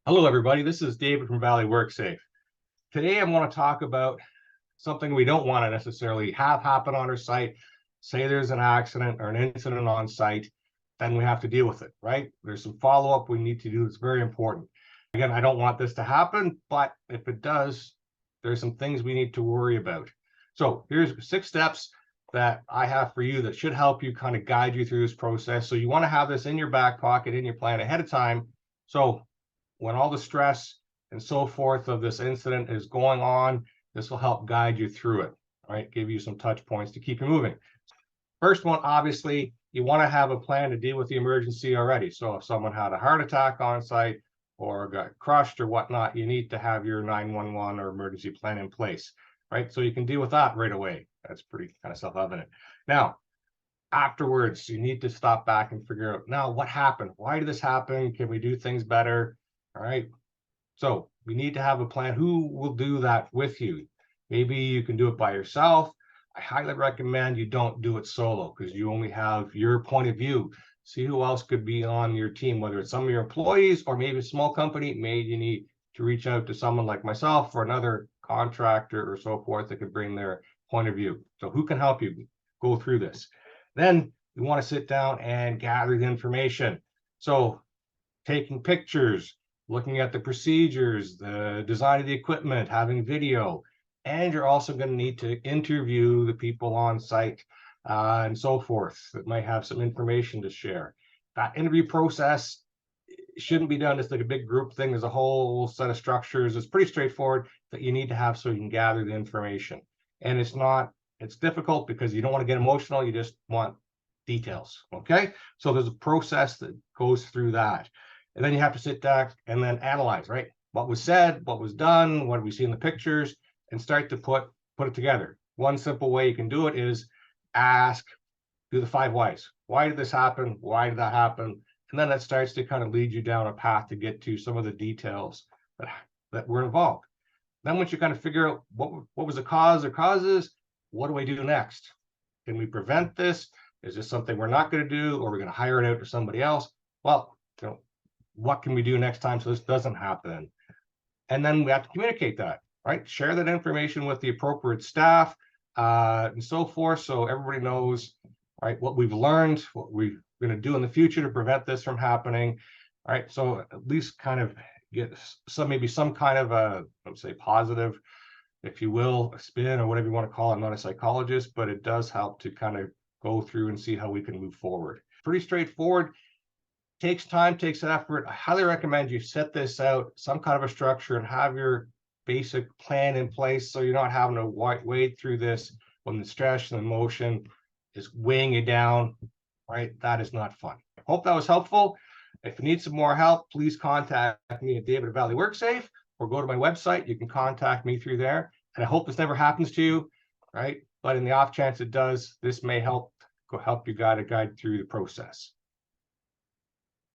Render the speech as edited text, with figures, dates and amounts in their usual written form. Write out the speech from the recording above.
Hello, everybody. This is David from Valley WorkSafe. Today, I want to talk about something we don't want to necessarily have happen on our site. Say there's an accident or an incident on site, then we have to deal with it, right? There's some follow-up we need to do that's very important. Again, I don't want this to happen, but if it does, there's some things we need to worry about. So here's 6 steps that I have for you that should help you kind of guide you through this process. So you want to have this in your back pocket, in your plan ahead of time. So when all the stress and so forth of this incident is going on, this will help guide you through it, right? Give you some touch points to keep you moving. First one, obviously, you want to have a plan to deal with the emergency already. So if someone had a heart attack on site or got crushed or whatnot, you need to have your 911 or emergency plan in place, right? So you can deal with that right away. That's pretty kind of self-evident. Now, afterwards, you need to stop back and figure out, now what happened? Why did this happen? Can we do things better? All right. So we need to have a plan. Who will do that with you? Maybe you can do it by yourself. I highly recommend you don't do it solo because you only have your point of view. See who else could be on your team, whether it's some of your employees or maybe a small company. Maybe you need to reach out to someone like myself or another contractor or so forth that could bring their point of view. So who can help you go through this? Then you want to sit down and gather the information. So taking pictures, looking at the procedures, the design of the equipment, having video, and you're also going to need to interview the people on site and so forth that might have some information to share. That interview process shouldn't be done as like a big group thing. There's a whole set of structures. It's pretty straightforward that you need to have so you can gather the information. And it's difficult because you don't want to get emotional. You just want details. Okay. So there's a process that goes through that. And then you have to sit back and then analyze, right? What was said, what was done, what do we see in the pictures, and start to put it together. One simple way you can do it is do the 5 whys. Why did this happen? Why did that happen? And then that starts to kind of lead you down a path to get to some of the details that were involved. Then once you kind of figure out what was the cause or causes, what do I do next? Can we prevent this? Is this something we're not going to do, or we're going to hire it out to somebody else? Well, what can we do next time so this doesn't happen? And then we have to communicate that, right? Share that information with the appropriate staff and so forth, so everybody knows, right, what we've learned, what we're going to do in the future to prevent this from happening. All right, so at least kind of get maybe some kind of a, let's say, positive, if you will, a spin or whatever you want to call it. I'm not a psychologist, but it does help to kind of go through and see how we can move forward. Pretty straightforward. Takes time, takes effort. I highly recommend you set this out, some kind of a structure, and have your basic plan in place so you're not having to wade through this when the stress and emotion is weighing you down, right? That is not fun. Hope that was helpful. If you need some more help, please contact me at David Valley WorkSafe or go to my website. You can contact me through there. And I hope this never happens to you, right? But in the off chance it does, this may help you guide through the process.